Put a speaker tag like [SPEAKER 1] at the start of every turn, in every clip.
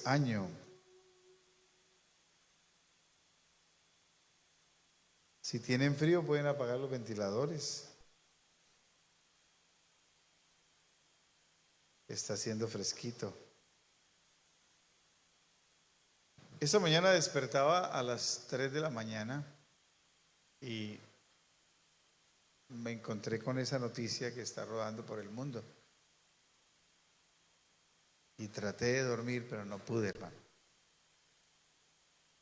[SPEAKER 1] año. Si tienen frío pueden apagar los ventiladores. Está haciendo fresquito. Esta mañana despertaba a las 3 de la mañana y me encontré con esa noticia que está rodando por el mundo. Y traté de dormir, pero no pude, hermano.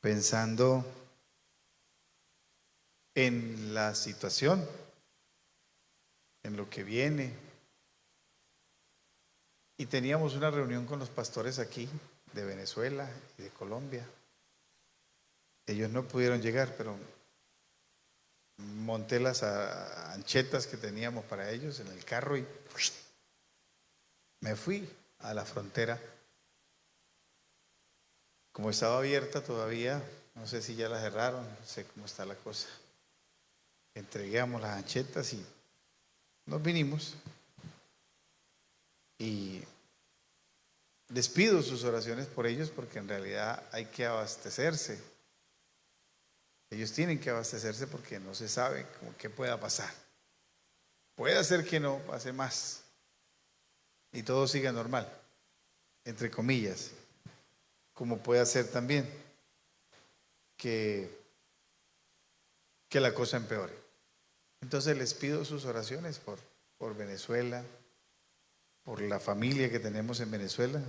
[SPEAKER 1] Pensando en la situación, en lo que viene. Y teníamos una reunión con los pastores aquí, de Venezuela y de Colombia. Ellos no pudieron llegar, pero monté las anchetas que teníamos para ellos en el carro y me fui a la frontera. Como estaba abierta todavía, no sé si ya la cerraron, no sé cómo está la cosa. Entregamos las anchetas y nos vinimos. Y les pido sus oraciones por ellos porque en realidad hay que abastecerse. Ellos tienen que abastecerse porque no se sabe cómo qué pueda pasar. Puede ser que no pase más y todo siga normal, entre comillas, como puede ser también que la cosa empeore. Entonces les pido sus oraciones por Venezuela, por la familia que tenemos en Venezuela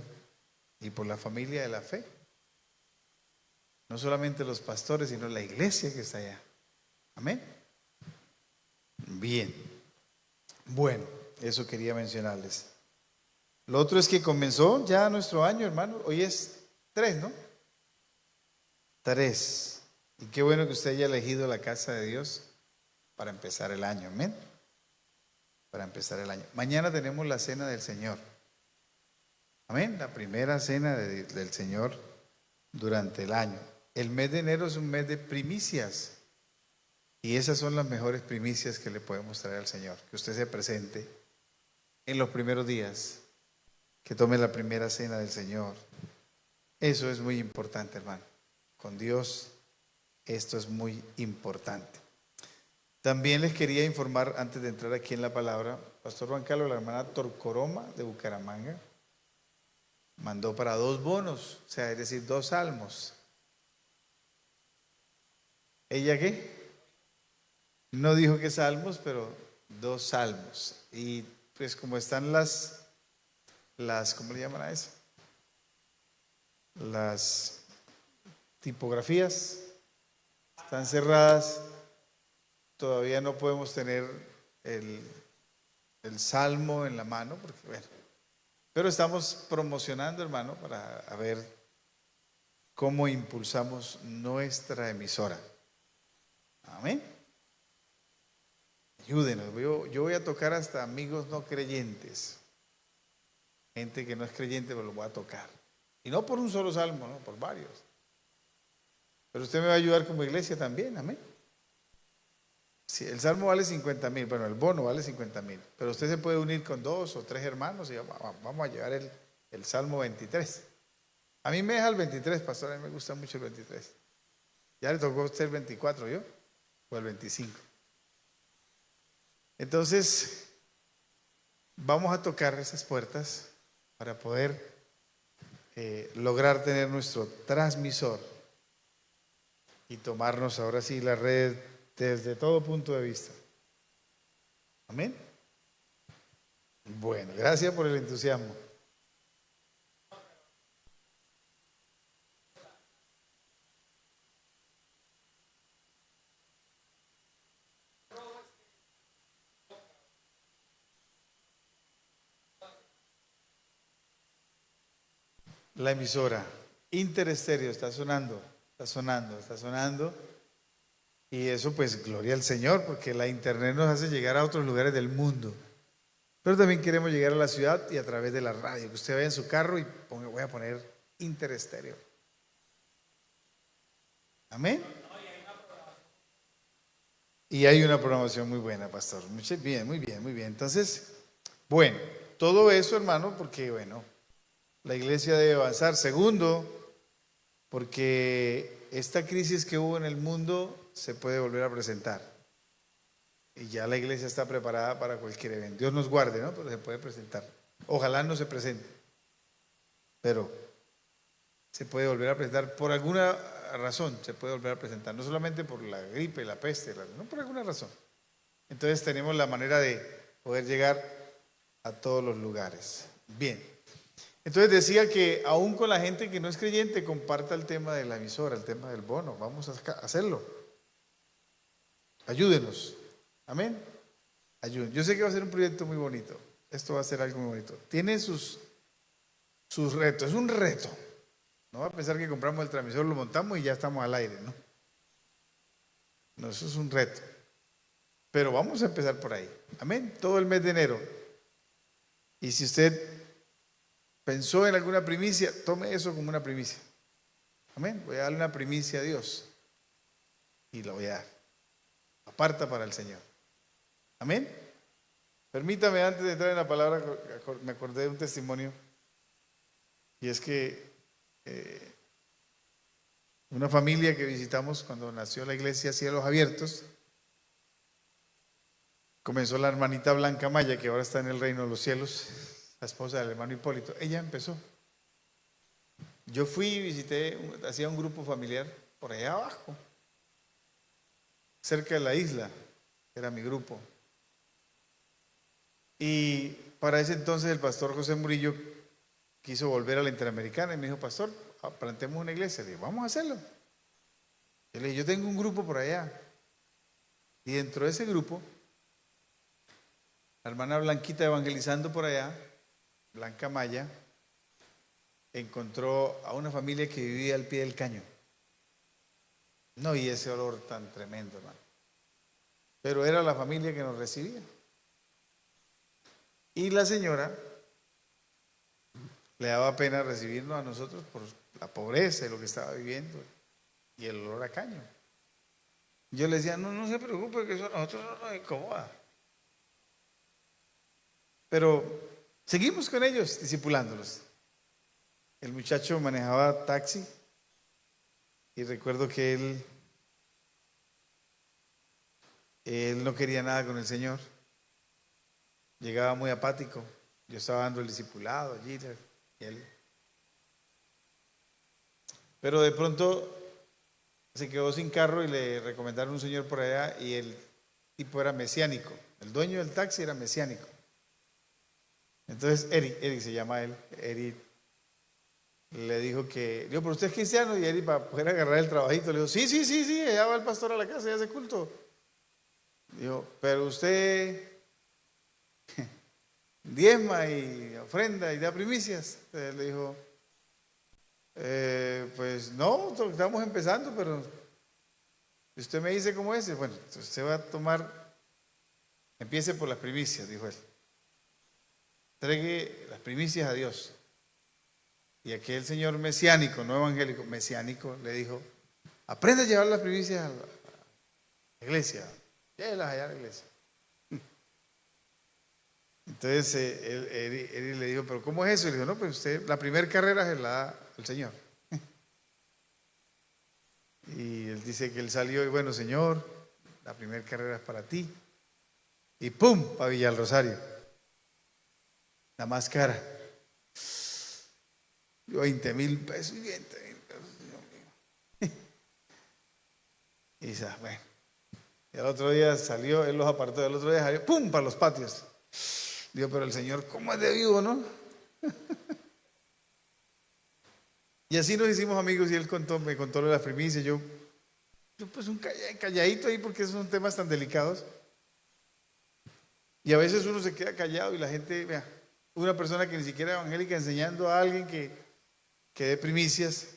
[SPEAKER 1] y por la familia de la fe. No solamente los pastores, sino la iglesia que está allá. Amén. Bien. Bueno, eso quería mencionarles. Lo otro es que comenzó ya nuestro año, hermano. Hoy es 3, ¿no? 3. Y qué bueno que usted haya elegido la casa de Dios para empezar el año. Amén. Para empezar el año. Mañana tenemos la cena del Señor. Amén. La primera cena del Señor durante el año. El mes de enero es un mes de primicias. Y esas son las mejores primicias que le podemos traer al Señor. Que usted se presente en los primeros días. Que tome la primera cena del Señor. Eso es muy importante, hermano. Con Dios esto es muy importante. También les quería informar, antes de entrar aquí en la palabra, Pastor Juan Carlos, la hermana Torcoroma de Bucaramanga, mandó para 2 bonos, o sea, es decir, 2 salmos. ¿Ella qué? No dijo que salmos, pero 2 salmos. Y pues como están las ¿cómo le llaman a eso? Las tipografías están cerradas, todavía no podemos tener el salmo en la mano, porque bueno, pero estamos promocionando, hermano, para ver cómo impulsamos nuestra emisora. Amén. Ayúdenos. Yo voy a tocar hasta amigos no creyentes. Gente que no es creyente, pero lo voy a tocar. Y no por un solo salmo, no, por varios. Pero usted me va a ayudar como iglesia también, amén. Sí, el salmo vale 50,000, bueno, el bono vale 50,000. Pero usted se puede unir con 2 o 3 hermanos y vamos a llevar el salmo 23. A mí me deja el 23, pastor, a mí me gusta mucho el 23. Ya le tocó a usted el 24, ¿yo? O el 25. Entonces, vamos a tocar esas puertas para poder lograr tener nuestro transmisor y tomarnos ahora sí la red desde todo punto de vista. Amén. Bueno, gracias por el entusiasmo. La emisora Interestéreo está sonando, está sonando, está sonando. Y eso pues gloria al Señor, porque la internet nos hace llegar a otros lugares del mundo. Pero también queremos llegar a la ciudad y a través de la radio. Que usted vaya en su carro y voy a poner Interestéreo. Amén. Y hay una programación muy buena, pastor. Muy bien, muy bien, muy bien. Entonces, bueno, todo eso, hermano, porque bueno, La iglesia debe avanzar. Segundo, porque esta crisis que hubo en el mundo se puede volver a presentar. Y ya la iglesia está preparada para cualquier evento. Dios nos guarde, ¿no? Pero se puede presentar. Ojalá no se presente. Pero se puede volver a presentar por alguna razón. Se puede volver a presentar. No solamente por la gripe, la peste, no, por alguna razón. Entonces tenemos la manera de poder llegar a todos los lugares. Bien. Entonces decía que aún con la gente que no es creyente, comparta el tema de la emisora, el tema del bono. Vamos a hacerlo. Ayúdenos. Amén. Ayúdenos. Yo sé que va a ser un proyecto muy bonito. Esto va a ser algo muy bonito. Tiene sus retos. Es un reto. No va a pensar que compramos el transmisor, lo montamos y ya estamos al aire, ¿no? No, eso es un reto. Pero vamos a empezar por ahí. Amén. Todo el mes de enero. Y si usted pensó en alguna primicia, tome eso como una primicia. Amén. Voy a darle una primicia a Dios. Y lo voy a dar. Aparta para el Señor. Amén. Permítame, antes de entrar en la palabra, me acordé de un testimonio. Y es que una familia que visitamos cuando nació la iglesia Cielos Abiertos, comenzó la hermanita Blanca Maya, que ahora está en el reino de los cielos, la esposa del hermano Hipólito. Ella empezó. Yo fui y visité, hacía un grupo familiar por allá abajo, cerca de la isla, era mi grupo. Y para ese entonces el pastor José Murillo quiso volver a la Interamericana y me dijo: pastor, plantemos una iglesia. Le dije: vamos a hacerlo. Yo le dije: yo tengo un grupo por allá. Y dentro de ese grupo, la hermana Blanquita evangelizando por allá, Blanca Maya, encontró a una familia que vivía al pie del caño. No, y ese olor tan tremendo, hermano. Pero era la familia que nos recibía. Y la señora le daba pena recibirnos a nosotros por la pobreza y lo que estaba viviendo y el olor a caño. Yo le decía: no se preocupe, que eso a nosotros no nos incomoda. Pero seguimos con ellos, discipulándolos. El muchacho manejaba taxi y recuerdo que él no quería nada con el Señor. Llegaba muy apático. Yo estaba dando el discipulado allí y él. Pero de pronto se quedó sin carro y le recomendaron un señor por allá y el tipo era mesiánico. El dueño del taxi era mesiánico. Entonces Eric se llama él. Eric le dijo que, digo: pero usted es cristiano. Y Eric, para poder agarrar el trabajito, le dijo: sí, allá va el pastor a la casa y hace culto. Dijo: pero usted diezma y ofrenda y da primicias. Entonces le dijo: pues no, estamos empezando, pero usted me dice cómo es. Bueno, entonces usted va a tomar, empiece por las primicias, dijo él. Entregue las primicias a Dios. Y aquel señor mesiánico, no evangélico, mesiánico, le dijo: aprende a llevar las primicias a la iglesia. Llévelas allá a la iglesia. Entonces él le dijo: pero ¿cómo es eso? Y le dijo: no, pues usted, la primera carrera se la da al Señor. Y él dice que él salió y: bueno, Señor, la primera carrera es para ti. Y ¡pum! Para Villa del Rosario. La más cara. 20,000 pesos y 20,000 pesos, Dios mío. Y dice: bueno. Y al otro día salió, él los apartó, el otro día salió, ¡pum! Para los patios. Digo: pero el Señor, ¿cómo es de vivo, no? Y así nos hicimos amigos y él me contó lo de las primicias. Yo pues un calladito ahí, porque esos son temas tan delicados. Y a veces uno se queda callado y la gente, vea, una persona que ni siquiera es evangélica enseñando a alguien que dé primicias.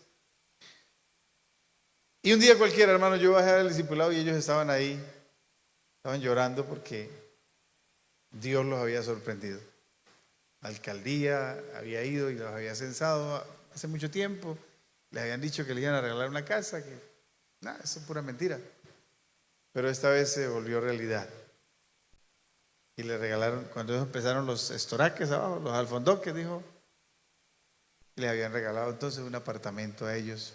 [SPEAKER 1] Y un día cualquiera, hermano, yo bajé al discipulado y ellos estaban ahí, estaban llorando porque Dios los había sorprendido. La alcaldía había ido y los había censado hace mucho tiempo. Les habían dicho que le iban a regalar una casa, que nada, eso es pura mentira. Pero esta vez se volvió realidad. Y le regalaron, cuando ellos empezaron los estoraques abajo, los alfondoques, dijo, Le habían regalado entonces un apartamento a ellos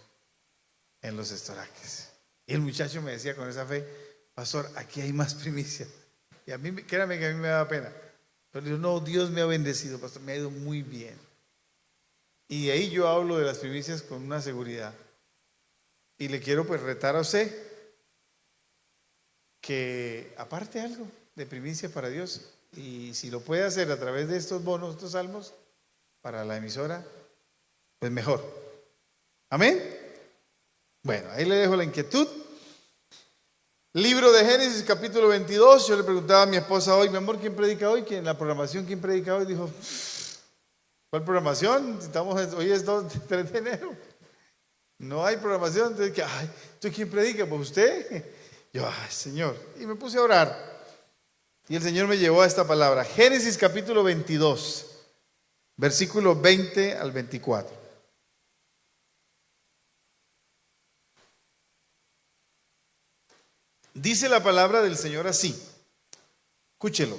[SPEAKER 1] en Los Estoraques. Y el muchacho me decía con esa fe: pastor, aquí hay más primicia. Y a mí, créame que a mí me da pena. Pero yo, no, Dios me ha bendecido, pastor, me ha ido muy bien. Y de ahí yo hablo de las primicias con una seguridad. Y le quiero pues retar a usted que aparte algo de primicia para Dios. Y si lo puede hacer a través de estos bonos, estos salmos, para la emisora, pues mejor. Amén. Bueno, ahí le dejo la inquietud. Libro de Génesis, capítulo 22. Yo le preguntaba a mi esposa hoy: mi amor, ¿quién predica hoy? ¿En la programación quién predica hoy? Dijo: ¿cuál programación? Hoy es 3 de enero. No hay programación. Entonces, ¿tú quién predica? Pues usted. Yo, ay, Señor. Y me puse a orar. Y el Señor me llevó a esta palabra. Génesis capítulo 22, versículo 20 al 24. Dice la palabra del Señor así. Escúchelo.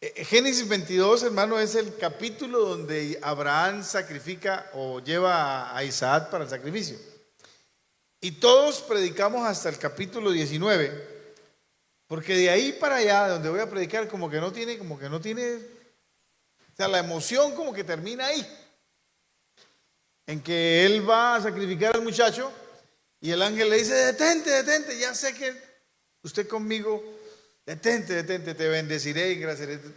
[SPEAKER 1] Génesis 22, hermano, es el capítulo donde Abraham sacrifica o lleva a Isaac para el sacrificio. Y todos predicamos hasta el capítulo 19, porque de ahí para allá, de donde voy a predicar, como que no tiene, o sea, la emoción como que termina ahí, en que él va a sacrificar al muchacho y el ángel le dice: detente, detente, ya sé que usted conmigo, detente, te bendeciré,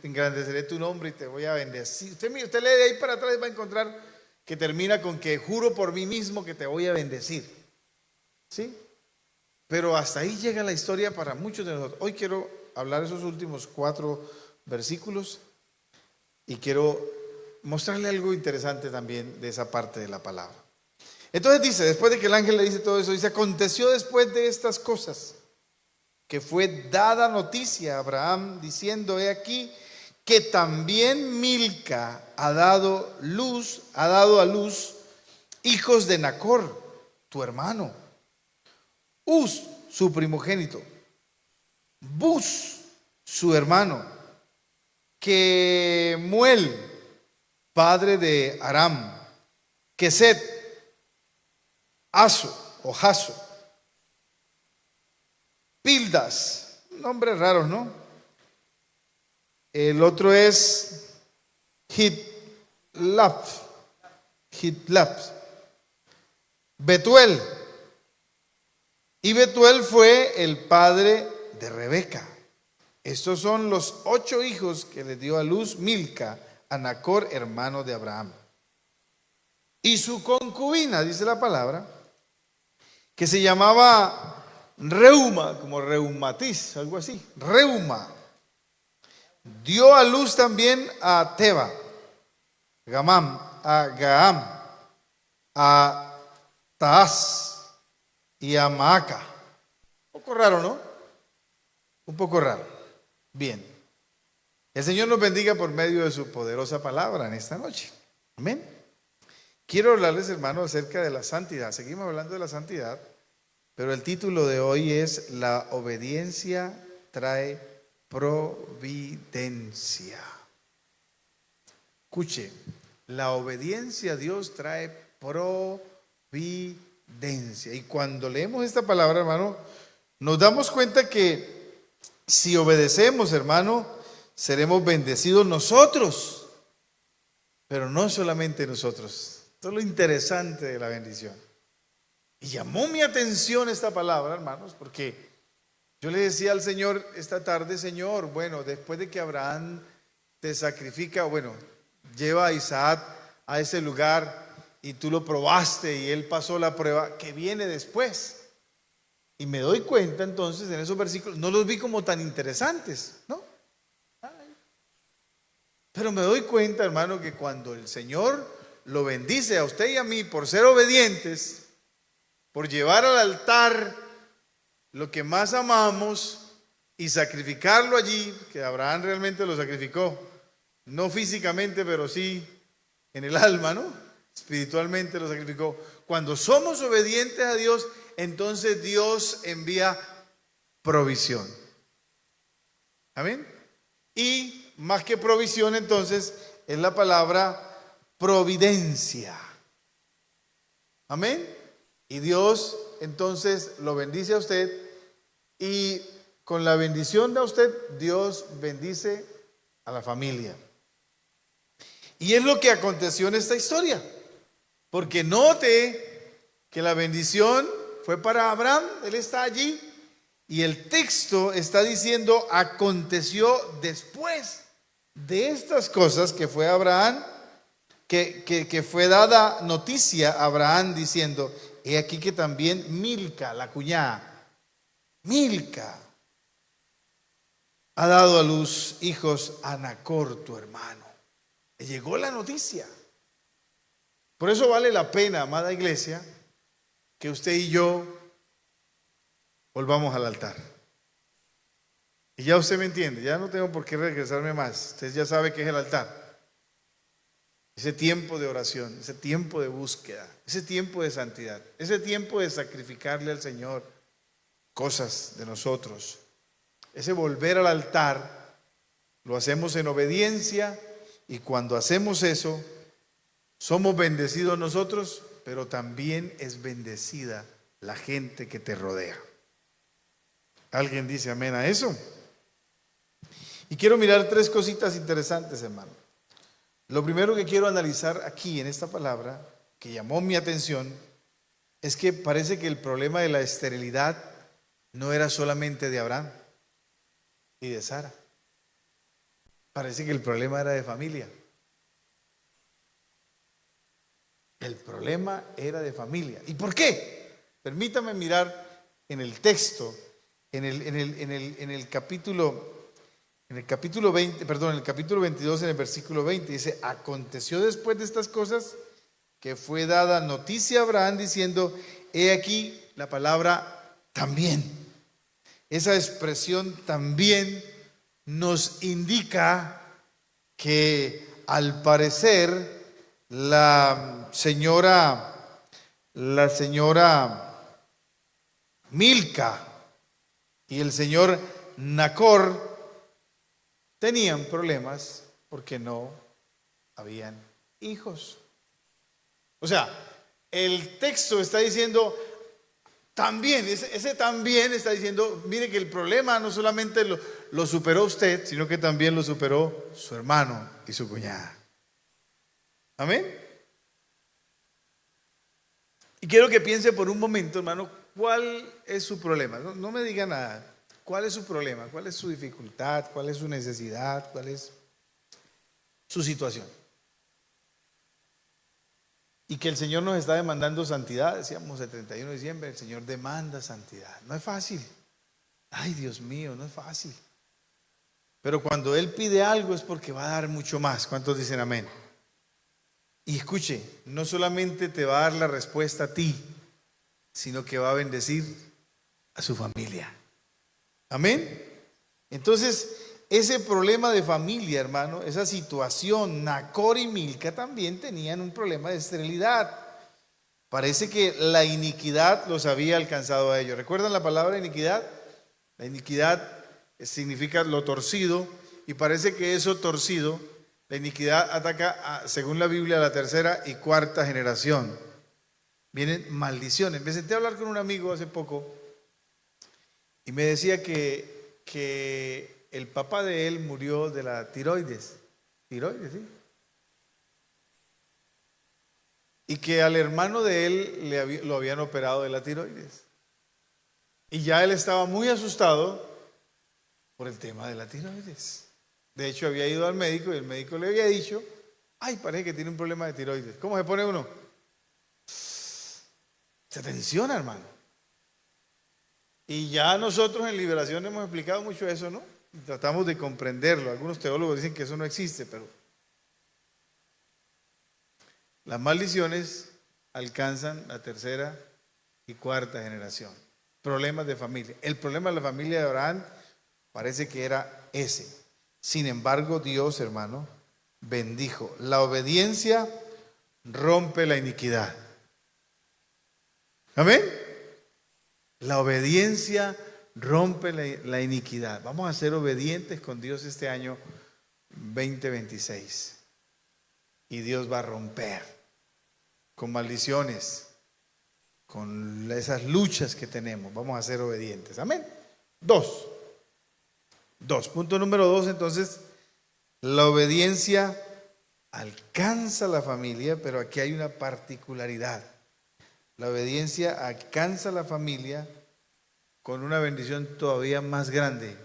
[SPEAKER 1] engrandeceré tu nombre y te voy a bendecir. Usted lee de ahí para atrás y va a encontrar que termina con que juro por mí mismo que te voy a bendecir. ¿Sí? Pero hasta ahí llega la historia para muchos de nosotros. Hoy quiero hablar esos últimos 4 versículos y quiero mostrarle algo interesante también de esa parte de la palabra. Entonces dice, después de que el ángel le dice todo eso, dice: aconteció después de estas cosas que fue dada noticia a Abraham diciendo: he aquí que también Milca ha dado a luz hijos de Nacor, tu hermano, Uz, su primogénito, Buz, su hermano, Kemuel, padre de Aram, Keset, Aso o Jaso, Pildas, nombres raros, ¿no? El otro es Hitlap, Betuel. Y Betuel fue el padre de Rebeca. Estos son los 8 hijos que le dio a luz Milca a Nacor, hermano de Abraham. Y su concubina, dice la palabra, que se llamaba Reuma, como reumatiz, algo así, Reuma, dio a luz también a Teba, a Gaam, a Taaz y a Maaca. Un poco raro, ¿no? Un poco raro. Bien. El Señor nos bendiga por medio de su poderosa palabra en esta noche. Amén. Quiero hablarles, hermanos, acerca de la santidad. Seguimos hablando de la santidad, pero el título de hoy es: la obediencia trae providencia. Escuche, la obediencia a Dios trae providencia. Y cuando leemos esta palabra, hermano, nos damos cuenta que si obedecemos, hermano, seremos bendecidos nosotros, pero no solamente nosotros. Esto es lo interesante de la bendición. Y llamó mi atención esta palabra, hermanos, porque yo le decía al Señor esta tarde: Señor, bueno, después de que Abraham te sacrifica, bueno, lleva a Isaac a ese lugar y tú lo probaste y él pasó la prueba, ¿qué viene después? Y me doy cuenta entonces en esos versículos, no los vi como tan interesantes, ¿no? Pero me doy cuenta, hermano, que cuando el Señor lo bendice a usted y a mí por ser obedientes, por llevar al altar lo que más amamos y sacrificarlo allí, que Abraham realmente lo sacrificó, no físicamente, pero sí en el alma, ¿no? Espiritualmente lo sacrificó. Cuando somos obedientes a Dios, entonces Dios envía provisión. Amén. Y más que provisión, entonces, es la palabra providencia. Amén. Y Dios entonces lo bendice a usted, y con la bendición de usted, Dios bendice a la familia. Y es lo que aconteció en esta historia. Porque note que la bendición fue para Abraham, él está allí, y el texto está diciendo, aconteció después de estas cosas que fue Abraham, que fue dada noticia a Abraham diciendo, he aquí que también Milca, la cuñada, Milca, ha dado a luz hijos a Nacor, tu hermano. Le llegó la noticia. Por eso vale la pena, amada iglesia, que usted y yo volvamos al altar. Y ya usted me entiende, ya no tengo por qué regresarme más. Usted ya sabe qué es el altar. Ese tiempo de oración, ese tiempo de búsqueda, ese tiempo de santidad, ese tiempo de sacrificarle al Señor cosas de nosotros. Ese volver al altar lo hacemos en obediencia, y cuando hacemos eso, somos bendecidos nosotros, pero también es bendecida la gente que te rodea. ¿Alguien dice amén a eso? Y quiero mirar tres cositas interesantes, hermano. Lo primero que quiero analizar aquí en esta palabra, que llamó mi atención, es que parece que el problema de la esterilidad no era solamente de Abraham y de Sara. Parece que el problema era de familia. El problema era de familia. ¿Y por qué? Permítame mirar en el texto, en el capítulo 20, perdón, en el capítulo 22, en el versículo 20, dice, aconteció después de estas cosas que fue dada noticia a Abraham diciendo, he aquí la palabra también. Esa expresión también nos indica que al parecer la señora Milca y el señor Nacor tenían problemas porque no habían hijos. O sea, el texto está diciendo también, ese también está diciendo, mire que el problema no solamente lo superó usted, sino que también lo superó su hermano y su cuñada. Amén. Y quiero que piense por un momento, hermano, ¿cuál es su problema? No me diga nada. ¿Cuál es su problema? ¿Cuál es su dificultad? ¿Cuál es su necesidad? ¿Cuál es su situación? Y que el Señor nos está demandando santidad. Decíamos el 31 de diciembre, el Señor demanda santidad. No es fácil. Ay, Dios mío, no es fácil. Pero cuando Él pide algo es porque va a dar mucho más. ¿Cuántos dicen amén? Y escuche, no solamente te va a dar la respuesta a ti, sino que va a bendecir a su familia. Amén. Entonces, ese problema de familia, hermano, esa situación, Nacor y Milca también tenían un problema de esterilidad. Parece que la iniquidad los había alcanzado a ellos. ¿Recuerdan la palabra iniquidad? La iniquidad significa lo torcido, y parece que eso torcido, la iniquidad ataca, según la Biblia, a la tercera y cuarta generación. Vienen maldiciones. Me senté a hablar con un amigo hace poco y me decía que el papá de él murió de la tiroides. Tiroides, sí. Y que al hermano de él lo habían operado de la tiroides. Y ya él estaba muy asustado por el tema de la tiroides. De hecho, había ido al médico y el médico le había dicho, ay, parece que tiene un problema de tiroides. ¿Cómo se pone uno? Se tensiona, hermano. Y ya nosotros en Liberación hemos explicado mucho eso, ¿no? Y tratamos de comprenderlo. Algunos teólogos dicen que eso no existe, pero las maldiciones alcanzan la tercera y cuarta generación. Problemas de familia. El problema de la familia de Abraham parece que era ese. Sin embargo, Dios, hermano, bendijo. La obediencia rompe la iniquidad. Amén. La obediencia rompe la iniquidad. Vamos a ser obedientes con Dios este año 2026. Y Dios va a romper con maldiciones, con esas luchas que tenemos. Vamos a ser obedientes. Amén. Dos. Punto número 2, entonces, la obediencia alcanza la familia, pero aquí hay una particularidad. La obediencia alcanza la familia con una bendición todavía más grande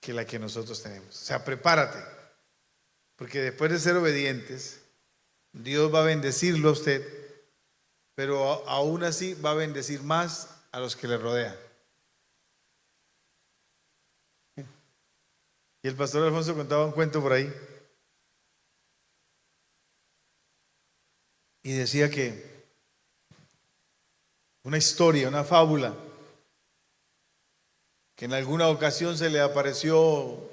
[SPEAKER 1] que la que nosotros tenemos. O sea, prepárate, porque después de ser obedientes, Dios va a bendecirlo a usted, pero aún así va a bendecir más a los que le rodean. Y el pastor Alfonso contaba un cuento por ahí y decía que una historia, una fábula, que en alguna ocasión se le apareció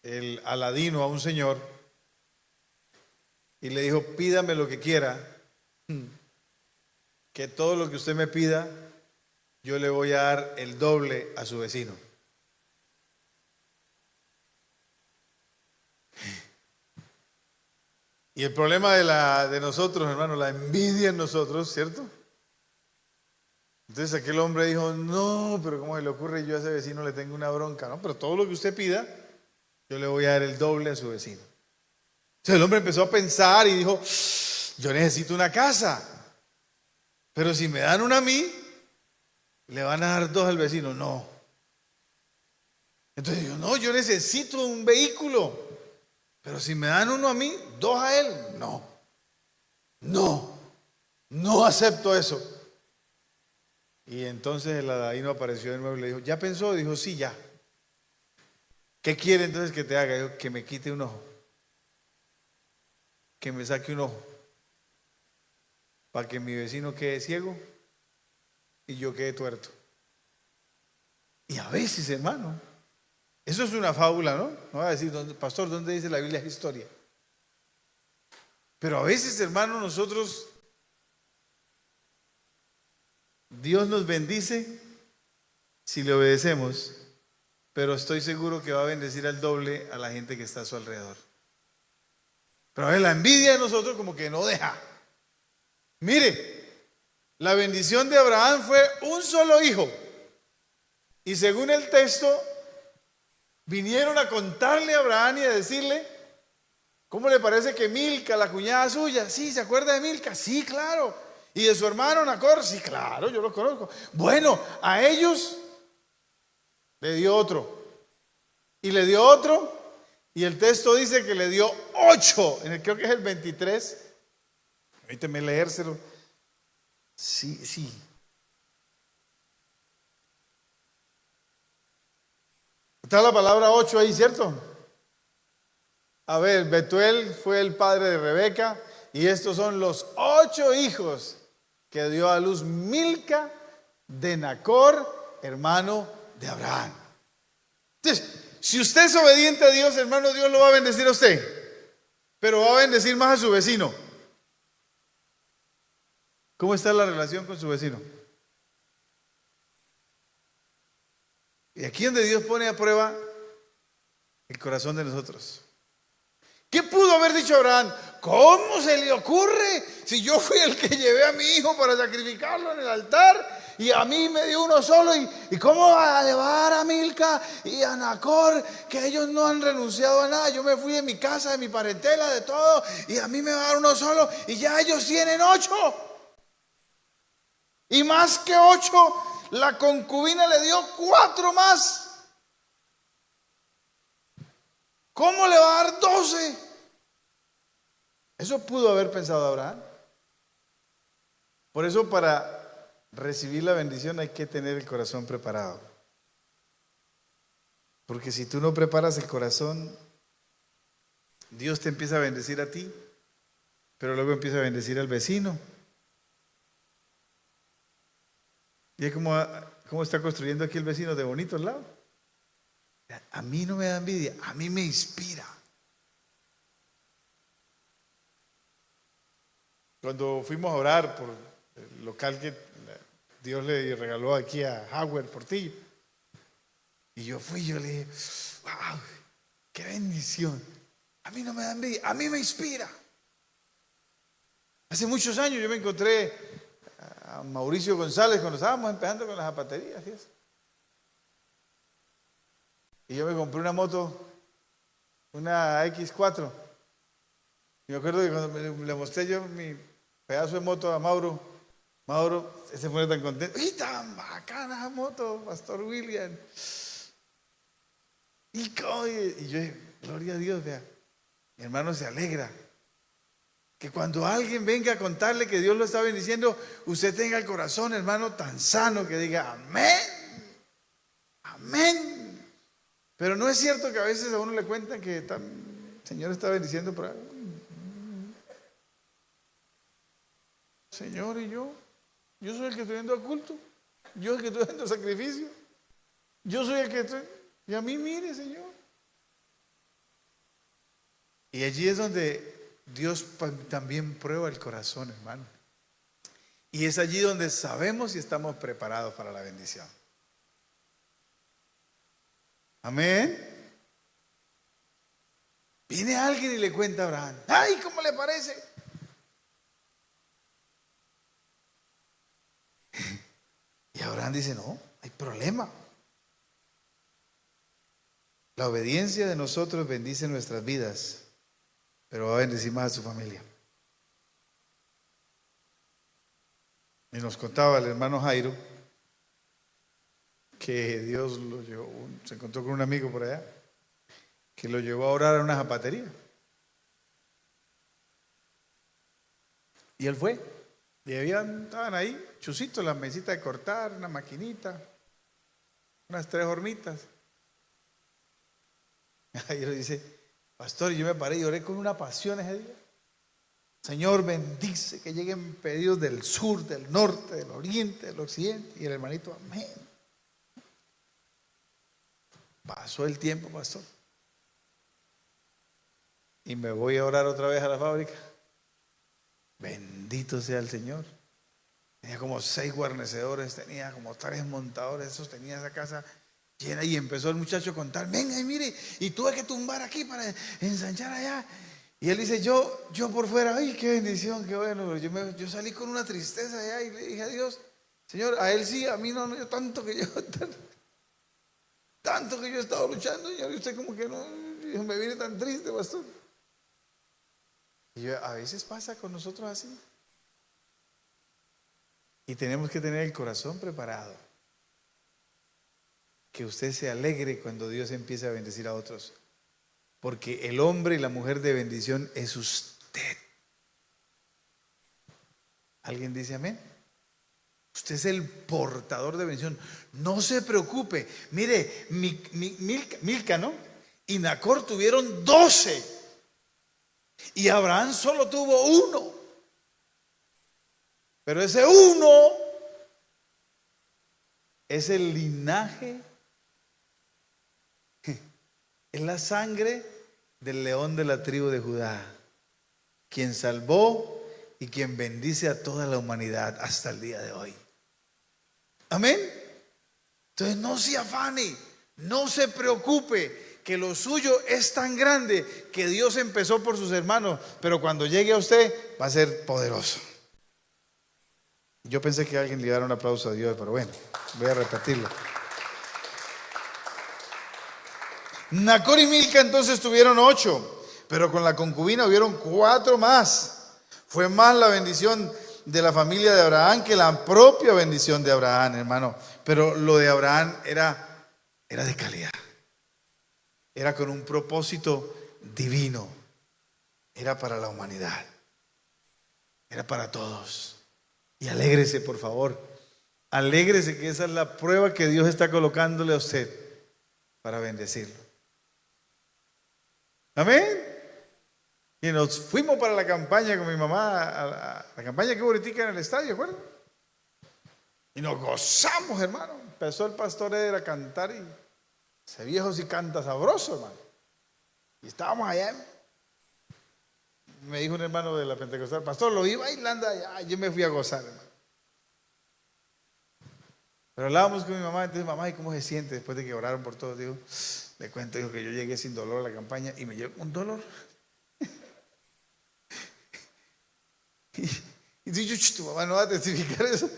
[SPEAKER 1] el Aladino a un señor y le dijo: pídame lo que quiera, que todo lo que usted me pida, yo le voy a dar el doble a su vecino. Y el problema de nosotros, hermano, la envidia en nosotros, ¿cierto? Entonces aquel hombre dijo: no, pero ¿cómo se le ocurre? Yo a ese vecino le tengo una bronca, ¿no? Pero todo lo que usted pida, yo le voy a dar el doble a su vecino. Entonces el hombre empezó a pensar y dijo: yo necesito una casa, pero si me dan una a mí, le van a dar dos al vecino. No. Entonces dijo: no, yo necesito un vehículo, pero si me dan uno a mí, dos a él. No acepto eso. Y entonces el Aladino apareció de nuevo y le dijo: ¿ya pensó? Dijo: sí, ya. ¿Qué quiere entonces que te haga? Dijo: que me quite un ojo, que me saque un ojo, para que mi vecino quede ciego y yo quede tuerto. Y a veces, hermano, eso es una fábula, ¿no? No va a decir: pastor, ¿dónde dice la Biblia? Es historia. Pero a veces, hermano, nosotros, Dios nos bendice si le obedecemos, pero estoy seguro que va a bendecir al doble a la gente que está a su alrededor. Pero a ver, la envidia de nosotros como que no deja. Mire, la bendición de Abraham fue un solo hijo. Y según el texto, vinieron a contarle a Abraham y a decirle: ¿cómo le parece que Milca, la cuñada suya? Sí, ¿se acuerda de Milca? Sí, claro. ¿Y de su hermano Nacor? Sí, claro, yo lo conozco. Bueno, a ellos le dio otro. Y le dio otro. Y el texto dice que le dio 8. Creo que es el 23. Permíteme leérselo. Sí. Está la palabra 8 ahí, ¿cierto? A ver, Betuel fue el padre de Rebeca. Y estos son los 8 hijos que dio a luz Milca de Nacor, hermano de Abraham. Entonces, si usted es obediente a Dios, hermano, Dios lo va a bendecir a usted, pero va a bendecir más a su vecino. ¿Cómo está la relación con su vecino? Y aquí es donde Dios pone a prueba el corazón de nosotros. ¿Qué pudo haber dicho Abraham? ¿Cómo se le ocurre? Si yo fui el que llevé a mi hijo para sacrificarlo en el altar y a mí me dio uno solo, ¿y cómo va a llevar a Milca y a Nacor, que ellos no han renunciado a nada? Yo me fui de mi casa, de mi parentela, de todo, y a mí me va a dar uno solo y ya ellos tienen 8. Y más que 8, la concubina le dio 4 más. ¿Cómo le va a dar 12? Eso pudo haber pensado Abraham. Por eso, para recibir la bendición hay que tener el corazón preparado. Porque si tú no preparas el corazón, Dios te empieza a bendecir a ti, pero luego empieza a bendecir al vecino. Y es como está construyendo aquí el vecino de bonito al lado. A mí no me da envidia, a mí me inspira. Cuando fuimos a orar por el local que Dios le regaló aquí a Howard Portillo, y yo fui, yo le dije: wow, qué bendición. A mí no me da envidia, a mí me inspira. Hace muchos años yo me encontré a Mauricio González cuando estábamos empezando con las zapaterías. ¿Sí? Y yo me compré una moto, una X4. Y me acuerdo que cuando le mostré yo mi pedazo de moto a Mauro, se pone tan contento. ¡Y tan bacana esa moto, Pastor William! Y yo, gloria a Dios, vea. Mi hermano se alegra. Que cuando alguien venga a contarle que Dios lo está bendiciendo, usted tenga el corazón, hermano, tan sano que diga amén, amén. Pero no es cierto que a veces a uno le cuentan que el Señor está bendiciendo por ahí. Señor, y yo soy el que estoy yendo al culto, yo soy el que estoy haciendo sacrificio, yo soy el que estoy, y a mí mire, Señor. Y allí es donde Dios también prueba el corazón, hermano. Y es allí donde sabemos si estamos preparados para la bendición. Amén. Viene alguien y le cuenta a Abraham: ¡ay, cómo le parece! Y Abraham dice: no, hay problema. La obediencia de nosotros bendice nuestras vidas, pero va a bendecir más a su familia. Y nos contaba el hermano Jairo que Dios lo llevó, se encontró con un amigo por allá, que lo llevó a orar a una zapatería. Y él fue, y estaban ahí, chusitos, las mesitas de cortar, una maquinita, unas 3 hornitas. Jairo dice: pastor, yo me paré y oré con una pasión ese día. Señor, bendice que lleguen pedidos del sur, del norte, del oriente, del occidente. Y el hermanito: amén. Pasó el tiempo, pastor, y me voy a orar otra vez a la fábrica. Bendito sea el Señor. Tenía como 6 guarnecedores, tenía como 3 montadores, esos tenía esa casa llena. Y empezó el muchacho a contar: venga y mire, y tuve que tumbar aquí para ensanchar allá. Y él dice: yo por fuera, ay, qué bendición, qué bueno. Yo salí con una tristeza allá y le dije a Dios: Señor, a él sí, a mí no, yo tanto que yo he estado luchando, Señor, y usted como que no, me viene tan triste, pastor. Y a veces pasa con nosotros así. Y tenemos que tener el corazón preparado. Que usted se alegre cuando Dios empiece a bendecir a otros. Porque el hombre y la mujer de bendición es usted. ¿Alguien dice amén? Usted es el portador de bendición. No se preocupe. Mire, Milca, ¿no? Y Nacor tuvieron 12. Y Abraham solo tuvo 1. Pero ese 1 es el linaje, es la sangre del león de la tribu de Judá, quien salvó y quien bendice a toda la humanidad hasta el día de hoy. Amén. Entonces no se afane, no se preocupe, que lo suyo es tan grande que Dios empezó por sus hermanos, pero cuando llegue a usted va a ser poderoso. Yo pensé que alguien le iba a dar un aplauso a Dios, pero bueno, voy a repetirlo. Nacor y Milca entonces tuvieron 8, pero con la concubina hubieron 4 más. Fue más la bendición de la familia de Abraham que la propia bendición de Abraham, hermano. Pero lo de Abraham era de calidad. Era con un propósito divino. Era para la humanidad. Era para todos. Y alégrese, por favor. Alégrese, que esa es la prueba que Dios está colocándole a usted para bendecirlo. Amén. Y nos fuimos para la campaña con mi mamá, a la campaña que hubo ahorita en el estadio, ¿acuerdan? Y nos gozamos, hermano. Empezó el pastor Eder a cantar y ese viejo sí canta sabroso, hermano. Y estábamos allá. Me dijo un hermano de la Pentecostal: pastor, lo vi bailando allá. Yo me fui a gozar, hermano. Pero hablábamos con mi mamá. Entonces, mamá, ¿y cómo se siente después de que oraron por todos? Digo, le cuento, dijo que yo llegué sin dolor a la campaña y me llegó un dolor. Y dices, tu mamá no va a testificar eso.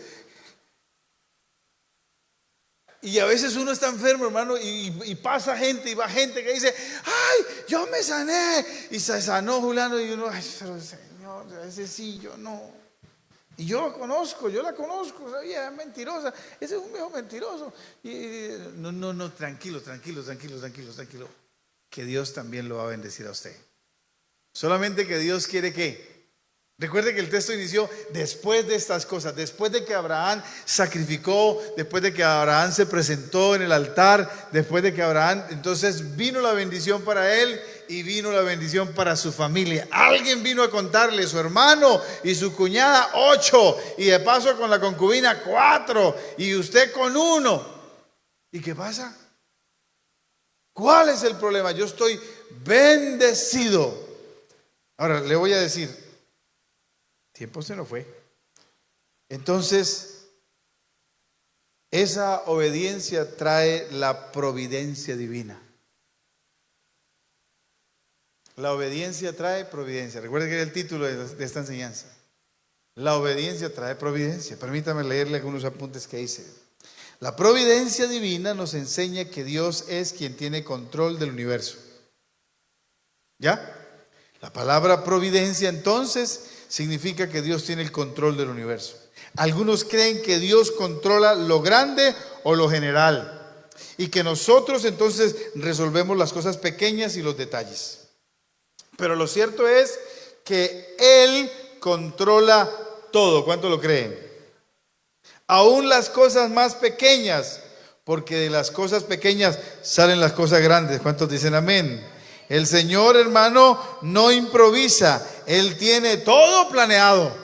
[SPEAKER 1] Y a veces uno está enfermo, hermano, y pasa gente, y va gente que dice, ay, yo me sané, y se sanó Juliano, y uno, ay, pero Señor, a veces sí, yo no. Y yo la conozco, ella es mentirosa, ese es un viejo mentiroso. No, tranquilo, que Dios también lo va a bendecir a usted. Solamente que Dios quiere que, recuerde que el texto inició después de estas cosas, después de que Abraham sacrificó, después de que Abraham se presentó en el altar, después de que Abraham, entonces vino la bendición para él y vino la bendición para su familia. Alguien vino a contarle, su hermano y su cuñada 8, y de paso con la concubina 4, y usted con 1. ¿Y qué pasa? ¿Cuál es el problema? Yo estoy bendecido. Ahora le voy a decir, tiempo se nos fue. Entonces, esa obediencia trae la providencia divina. La obediencia trae providencia. Recuerden que es el título de esta enseñanza. La obediencia trae providencia. Permítame leerle algunos apuntes que hice. La providencia divina nos enseña que Dios es quien tiene control del universo. ¿Ya? La palabra providencia entonces significa que Dios tiene el control del universo. Algunos creen que Dios controla lo grande o lo general y que nosotros entonces resolvemos las cosas pequeñas y los detalles. Pero lo cierto es que Él controla todo. ¿Cuánto lo creen? Aún las cosas más pequeñas, porque de las cosas pequeñas salen las cosas grandes. ¿Cuántos dicen amén? El Señor, hermano, no improvisa. Él tiene todo planeado.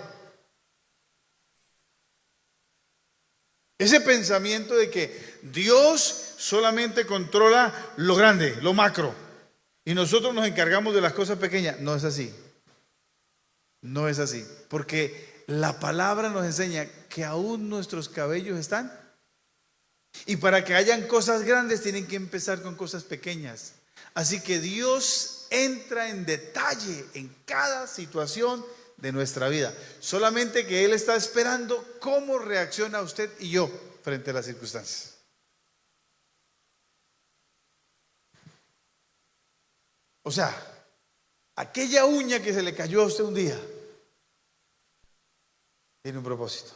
[SPEAKER 1] Ese pensamiento de que Dios solamente controla lo grande, lo macro, y nosotros nos encargamos de las cosas pequeñas, no es así. No es así. Porque la palabra nos enseña que aún nuestros cabellos están. Y para que hayan cosas grandes tienen que empezar con cosas pequeñas. Así que Dios entra en detalle en cada situación de nuestra vida. Solamente que Él está esperando cómo reacciona usted y yo frente a las circunstancias. O sea, aquella uña que se le cayó a usted un día tiene un propósito.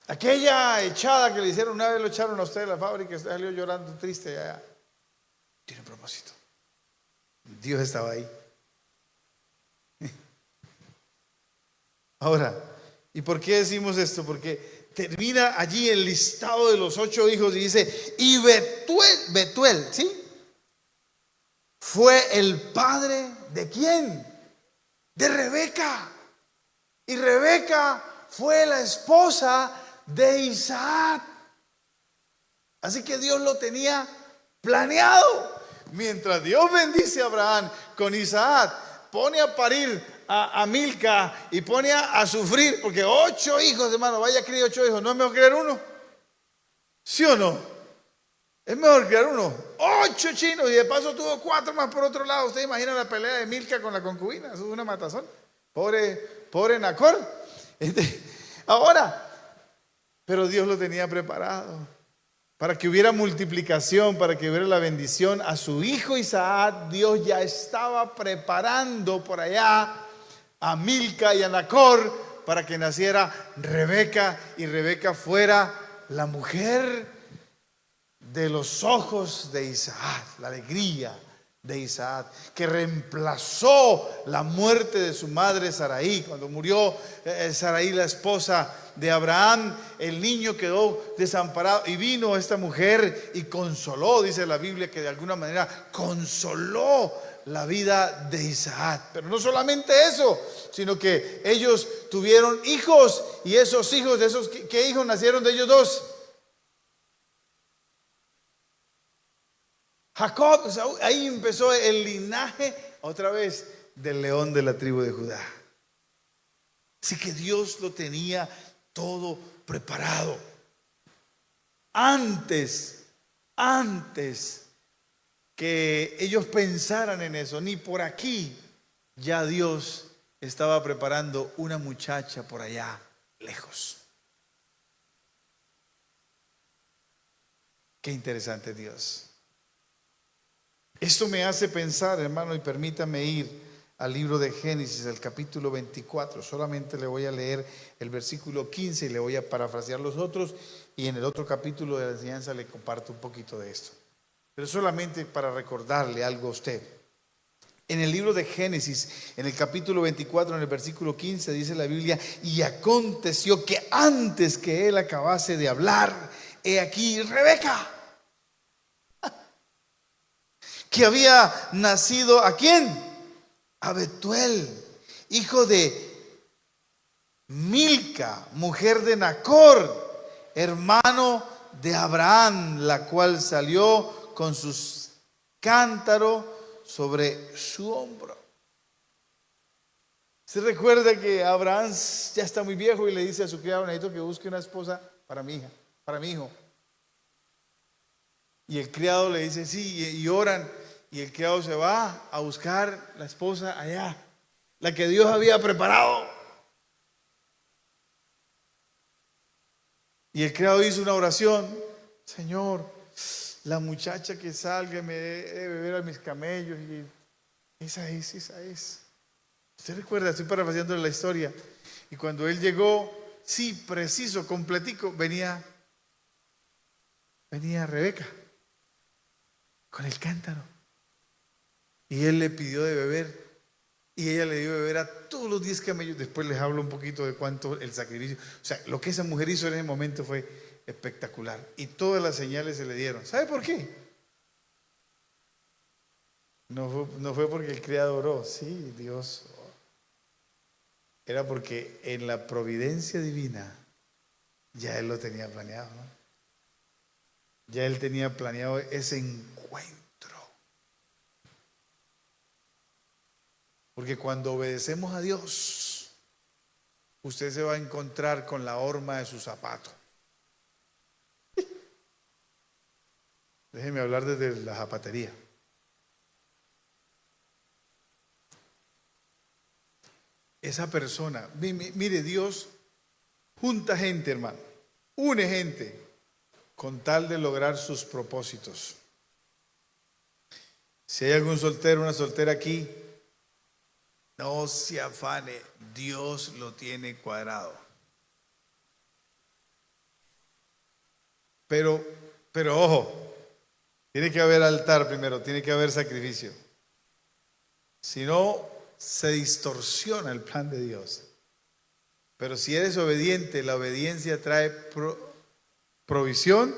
[SPEAKER 1] Aquella echada que le hicieron una vez, lo echaron a usted de la fábrica, usted salió llorando triste allá, tiene un propósito. Dios estaba ahí. Ahora, ¿y por qué decimos esto? Porque termina allí el listado de los 8 hijos y dice, y Betuel, ¿sí? Fue el padre ¿de quién? De Rebeca. Y Rebeca fue la esposa de Isaac. Así que Dios lo tenía planeado. Mientras Dios bendice a Abraham con Isaac, pone a parir a Milca y pone a sufrir, porque 8 hijos, hermano, vaya a criar 8 hijos, ¿no es mejor criar uno? ¿Sí o no? Es mejor criar uno. 8 chinos y de paso tuvo 4 más por otro lado. Usted imagina la pelea de Milca con la concubina, eso es una matazón. Pobre Nacor. Ahora, pero Dios lo tenía preparado para que hubiera multiplicación, para que hubiera la bendición a su hijo Isaac. Dios ya estaba preparando por allá a Milca y a Nacor para que naciera Rebeca, y Rebeca fuera la mujer de los ojos de Isaac, la alegría de Isaac, que reemplazó la muerte de su madre Sarai. Cuando murió Sarai, la esposa de Abraham, el niño quedó desamparado y vino esta mujer y consoló, dice la Biblia, que de alguna manera consoló la vida de Isaac. Pero no solamente eso, sino que ellos tuvieron hijos, y esos hijos, de esos, ¿qué hijos nacieron de ellos dos? Jacob. Ahí empezó el linaje otra vez del león de la tribu de Judá. Así que Dios lo tenía todo preparado. Antes que ellos pensaran en eso, ni por aquí ya Dios estaba preparando una muchacha por allá, lejos. Qué interesante Dios. Esto me hace pensar, hermano, y permítame ir al libro de Génesis, el capítulo 24. Solamente le voy a leer el versículo 15 y le voy a parafrasear los otros. Y en el otro capítulo de la enseñanza le comparto un poquito de esto. Pero solamente para recordarle algo a usted. En el libro de Génesis, en el capítulo 24, en el versículo 15, dice la Biblia: y aconteció que antes que él acabase de hablar, he aquí Rebeca, que había nacido ¿a quién? A Betuel, hijo de Milca, mujer de Nacor, hermano de Abraham, la cual salió con sus cántaros sobre su hombro. Se recuerda que Abraham ya está muy viejo y le dice a su criado: necesito que busque una esposa para mi hija, para mi hijo. Y el criado le dice sí, y oran, y el criado se va a buscar la esposa allá, la que Dios había preparado. Y el criado hizo una oración: Señor, la muchacha que salga me dé de beber a mis camellos. Y esa es. Usted recuerda, estoy parafraseando la historia. Y cuando él llegó, sí, preciso, completico, venía Rebeca con el cántaro. Y él le pidió de beber. Y ella le dio de beber a todos los 10 camellos. Después les hablo un poquito de cuánto el sacrificio. O sea, lo que esa mujer hizo en ese momento fue espectacular. Y todas las señales se le dieron. ¿Sabe por qué? No fue porque el criado oró. Sí, Dios. Era porque en la providencia divina ya él lo tenía planeado, ¿no? Ya él tenía planeado ese encuentro. Porque cuando obedecemos a Dios, usted se va a encontrar con la horma de su zapato. Déjeme hablar desde la zapatería. Esa persona, mire, Dios junta gente, hermano, une gente con tal de lograr sus propósitos. Si hay algún soltero, una soltera aquí, no se afane, Dios lo tiene cuadrado. Pero ojo, tiene que haber altar primero, tiene que haber sacrificio. Si no, se distorsiona el plan de Dios. Pero si eres obediente, la obediencia trae provisión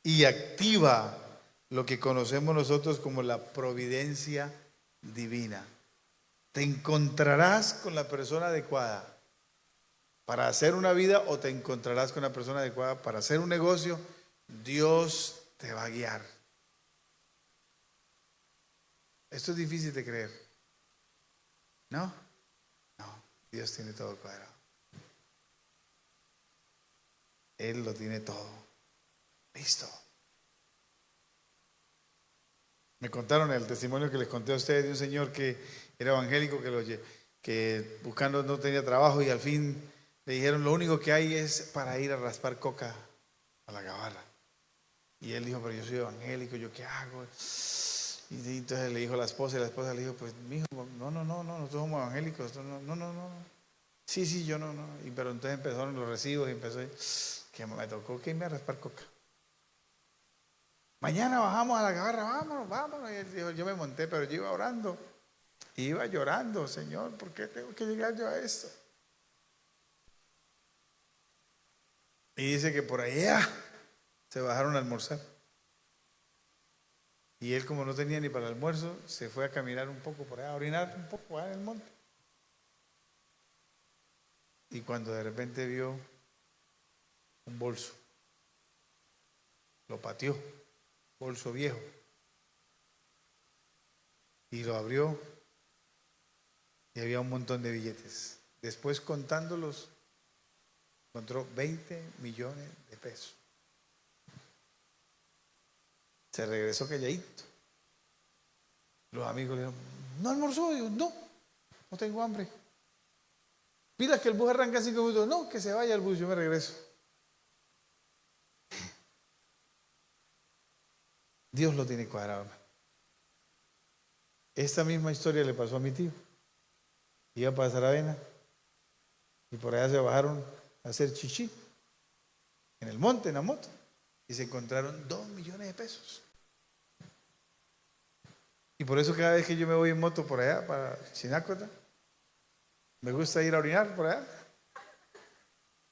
[SPEAKER 1] y activa lo que conocemos nosotros como la providencia divina. Te encontrarás con la persona adecuada para hacer una vida, o te encontrarás con la persona adecuada para hacer un negocio. Dios te va a guiar. Esto es difícil de creer. ¿No? No, Dios tiene todo cuadrado. Él lo tiene todo listo. Me contaron el testimonio que les conté a ustedes de un señor que era evangélico, que buscando no tenía trabajo, y al fin le dijeron: lo único que hay es para ir a raspar coca a la gabarra. Y él dijo: pero yo soy evangélico, ¿yo qué hago? Y entonces le dijo a la esposa, y la esposa le dijo: pues mijo, no, nosotros somos evangélicos, no. Sí, yo no. Pero entonces empezaron los recibos y empezó que me tocó que irme a raspar coca. Mañana bajamos a la gabarra, vámonos. Y él dijo: yo me monté, pero yo iba orando. Iba llorando: Señor, ¿por qué tengo que llegar yo a esto? Y dice que por allá se bajaron a almorzar. Y él, como no tenía ni para el almuerzo, se fue a caminar un poco por allá, a orinar un poco allá en el monte. Y cuando de repente vio un bolso, lo pateó, bolso viejo, y lo abrió, y había un montón de billetes. Después, contándolos, encontró 20 millones de pesos. Se regresó calladito. Los amigos le dijeron: ¿no almorzó? Digo: no. no tengo hambre. Pida que el bus arranque en 5 minutos. No, que se vaya el bus, yo me regreso. Dios lo tiene cuadrado. Esta misma historia le pasó a mi tío. Iba para Saravena y por allá se bajaron a hacer chichi en el monte, en la moto, y se encontraron 2 millones de pesos. Y por eso cada vez que yo me voy en moto por allá, para Chinácota, me gusta ir a orinar por allá.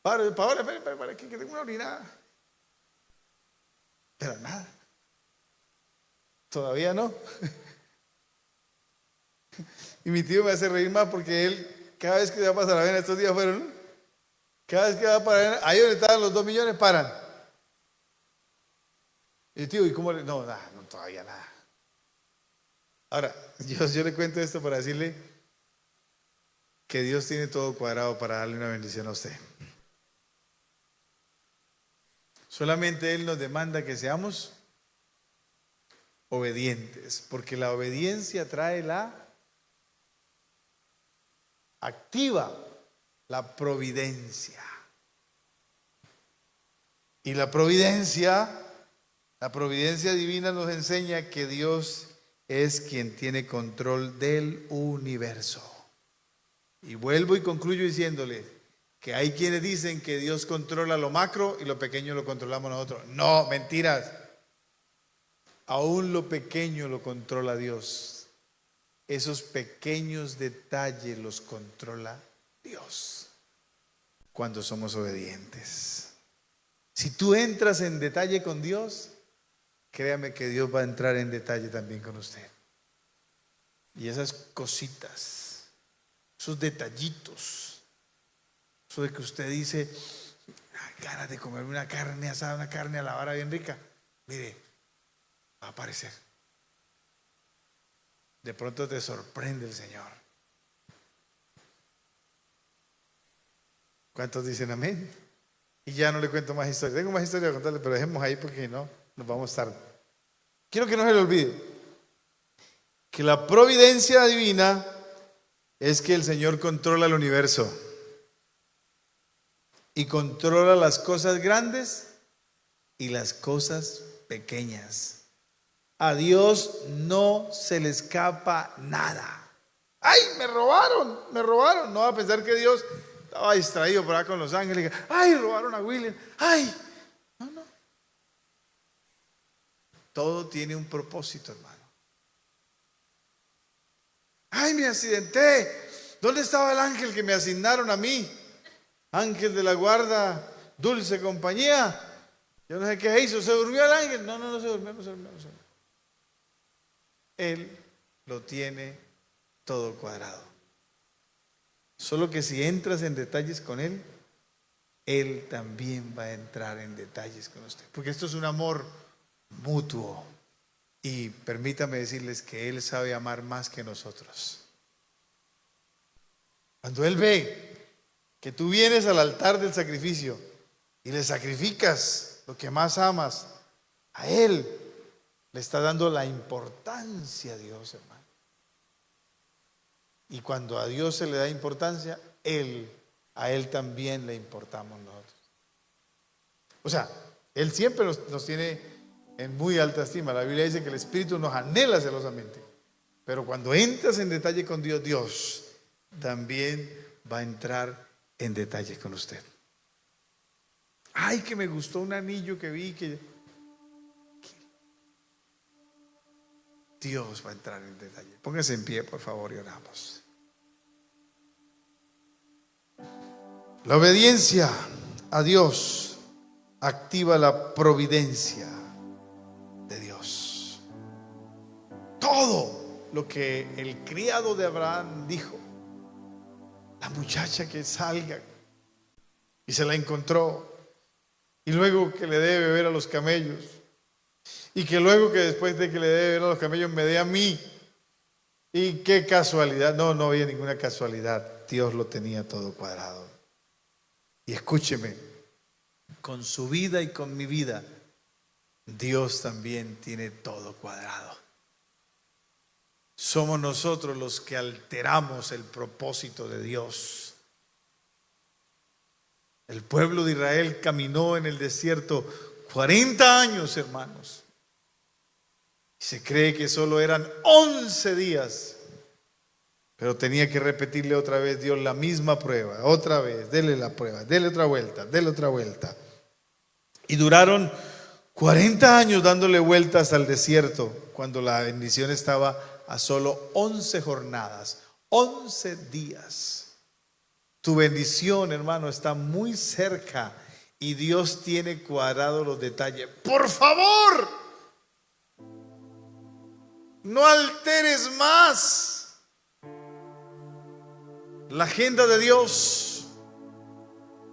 [SPEAKER 1] Paola, para que tengo una orinada. Pero nada. Todavía no. Y mi tío me hace reír más porque él, cada vez que va a pasar la vena, estos días fueron, ¿no? Cada vez que va para la vena, ahí donde estaban los 2 millones, paran. Y tío, ¿y cómo le? No, nada, no, todavía nada. Ahora, yo le cuento esto para decirle que Dios tiene todo cuadrado para darle una bendición a usted. Solamente Él nos demanda que seamos obedientes, porque la obediencia trae activa la providencia. Y la providencia divina nos enseña que Dios es quien tiene control del universo. Y vuelvo y concluyo diciéndole que hay quienes dicen que Dios controla lo macro y lo pequeño lo controlamos nosotros. No, mentiras. Aún lo pequeño lo controla Dios. Esos pequeños detalles los controla Dios cuando somos obedientes. Si tú entras en detalle con Dios, créame que Dios va a entrar en detalle también con usted. Y esas cositas, esos detallitos, eso de que usted dice, ganas de comerme una carne asada, una carne a la vara bien rica, mire, va a aparecer. De pronto te sorprende el Señor. ¿Cuántos dicen amén? Y ya no le cuento más historias. Tengo más historias a contarle, pero dejemos ahí porque no, nos vamos tarde. Quiero que no se le olvide que la providencia divina es que el Señor controla el universo y controla las cosas grandes y las cosas pequeñas. A Dios no se le escapa nada. ¡Ay, me robaron! No va a pensar que Dios estaba distraído por acá con los ángeles. ¡Ay, robaron a William! ¡Ay! No. Todo tiene un propósito, hermano. ¡Ay, me accidenté! ¿Dónde estaba el ángel que me asignaron a mí? Ángel de la guarda, dulce compañía. Yo no sé qué hizo. ¿Se durmió el ángel? No se durmió. Él lo tiene todo cuadrado. Solo que si entras en detalles con Él, Él también va a entrar en detalles con usted. Porque esto es un amor mutuo. Y permítame decirles que Él sabe amar más que nosotros. Cuando Él ve que tú vienes al altar del sacrificio y le sacrificas lo que más amas, a Él le está dando la importancia a Dios, hermano. Y cuando a Dios se le da importancia, a Él también le importamos nosotros. O sea, Él siempre nos tiene en muy alta estima. La Biblia dice que el Espíritu nos anhela celosamente. Pero cuando entras en detalle con Dios, Dios también va a entrar en detalle con usted. Ay, que me gustó un anillo que vi que Dios va a entrar en detalle. Póngase en pie, por favor, y oramos. La obediencia a Dios activa la providencia de Dios. Todo lo que el criado de Abraham dijo, la muchacha que salga y se la encontró, y luego que le dé beber a los camellos, y que luego que después de que le dé beber a los camellos me dé a mí. Y qué casualidad. No había ninguna casualidad. Dios lo tenía todo cuadrado. Y escúcheme, con su vida y con mi vida, Dios también tiene todo cuadrado. somos nosotros los que alteramos el propósito de Dios. El pueblo de Israel caminó en el desierto 40 años, hermanos. Se cree que solo eran 11 días. Pero tenía que repetirle otra vez Dios la misma prueba. Otra vez, dele la prueba, dele otra vuelta, dele otra vuelta. Y duraron 40 años dándole vueltas al desierto, cuando la bendición estaba a solo 11 jornadas, 11 días. Tu bendición, hermano, está muy cerca y Dios tiene cuadrados los detalles. Por favor, no alteres más la agenda de Dios.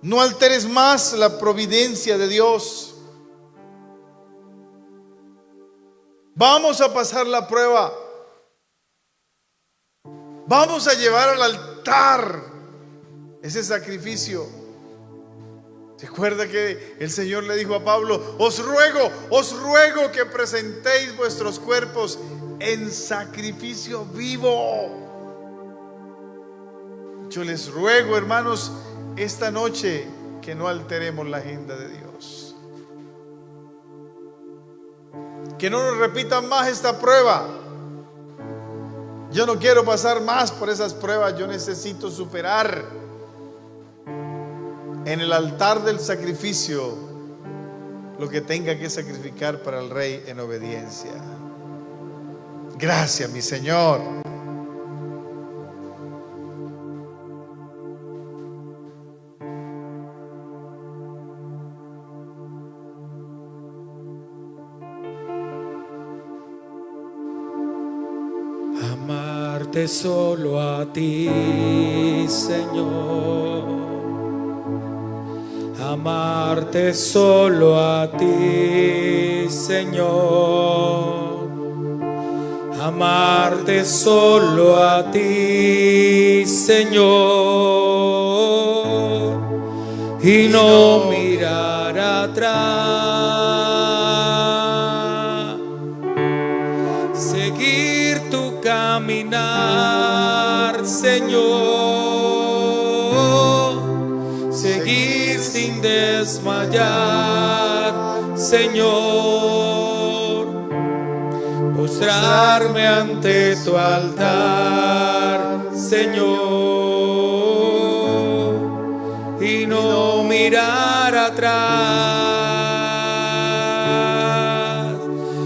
[SPEAKER 1] No alteres más la providencia de Dios. Vamos a pasar la prueba. Vamos a llevar al altar ese sacrificio. Recuerda que el Señor le dijo a Pablo: os ruego que presentéis vuestros cuerpos en sacrificio vivo. Yo les ruego, hermanos, esta noche que no alteremos la agenda de Dios. Que no nos repitan más esta prueba. Yo no quiero pasar más por esas pruebas. Yo necesito superar en el altar del sacrificio lo que tenga que sacrificar para el Rey en obediencia. Gracias, mi Señor.
[SPEAKER 2] Amarte solo a ti, Señor. Amarte solo a ti, Señor. Amarte solo a ti, Señor. Y no mirar atrás. Seguir tu caminar, Señor. Seguir sin desmayar, Señor. Postrarme ante tu altar, Señor. Y no mirar atrás.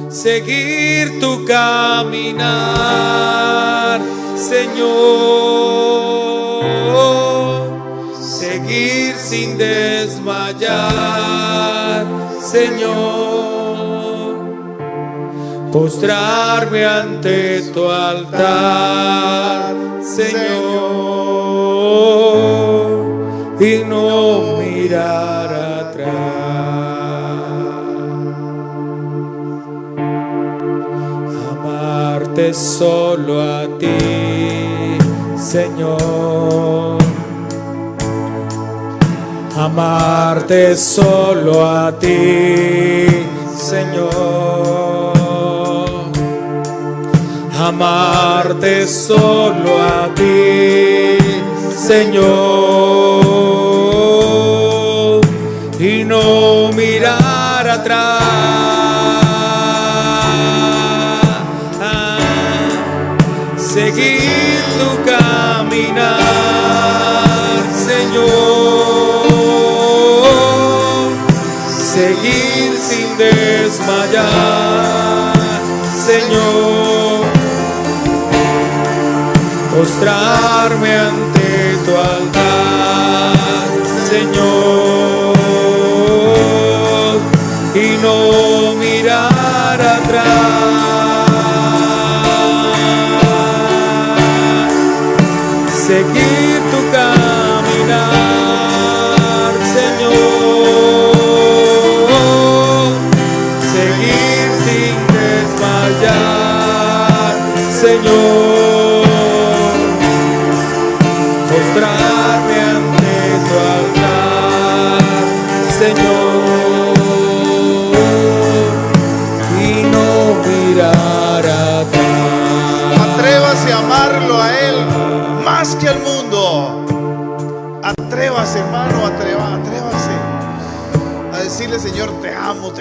[SPEAKER 2] Seguir tu caminar, Señor. Seguir sin desmayar, Señor. Postrarme ante tu altar, Señor. Y no mirar atrás. Amarte solo a ti, Señor. Amarte solo a ti, Señor. Amarte solo a ti, Señor. Y no mirar atrás. Seguir tu caminar, Señor. Seguir sin desmayar, Señor. Postrarme ante tu altar, Señor. Y no mirar atrás. Seguir tu caminar, Señor. Seguir sin desmayar, Señor. Postrarme ante tu altar, Señor. Y no mirar atrás.
[SPEAKER 1] Atrévase, hermano, atrévase a decirle: Señor, te amo,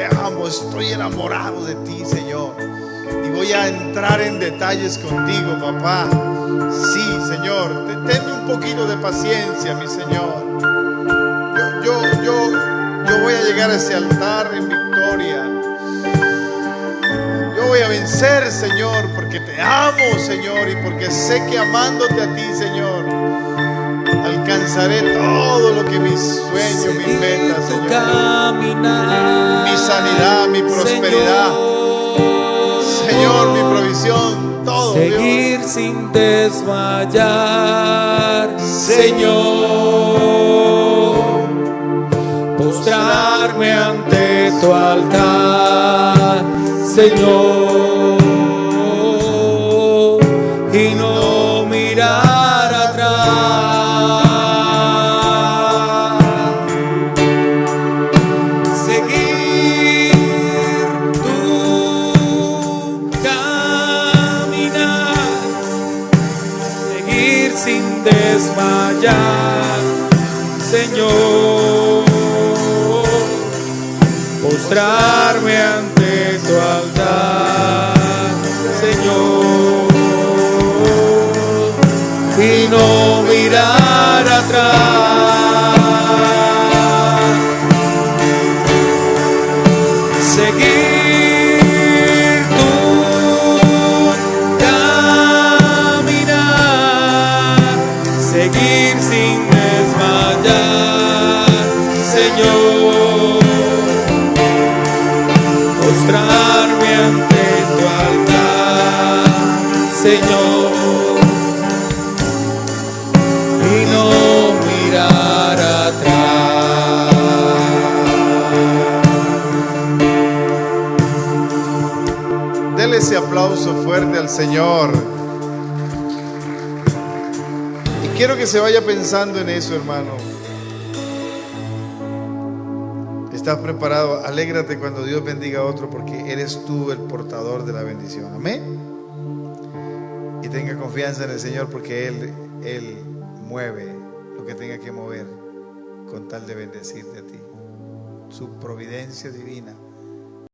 [SPEAKER 1] estoy enamorado de ti, Señor, y voy a entrar en detalles contigo, papá. Sí, Señor, tenme un poquito de paciencia, mi Señor. Yo voy a llegar a ese altar en victoria. Yo voy a vencer, Señor, porque te amo, Señor, y porque sé que amándote a ti, Señor, alcanzaré todo lo que mis sueños, mis metas, Señor. Mi sanidad, mi prosperidad, Señor, mi provisión, todo,
[SPEAKER 2] seguir
[SPEAKER 1] Dios.
[SPEAKER 2] sin desmayar, Señor. Postrarme ante tu altar, Señor, y no mirar atrás. Seguir tu caminar, seguir sin desmayar, Señor. Postrarme ante tu altar, Señor, y no mirar atrás. Seguir tu caminar, seguir sin desmayar, Señor. Postrarme ante tu altar, Señor, y no mirar atrás.
[SPEAKER 1] Dele ese aplauso fuerte al Señor. Y quiero que se vaya pensando en eso, hermano. ¿Estás preparado? Alégrate cuando Dios bendiga a otro, porque eres tú el portador de la bendición. Amén. Y tenga confianza en el Señor, porque Él mueve lo que tenga que mover con tal de bendecirte a ti. Su providencia divina.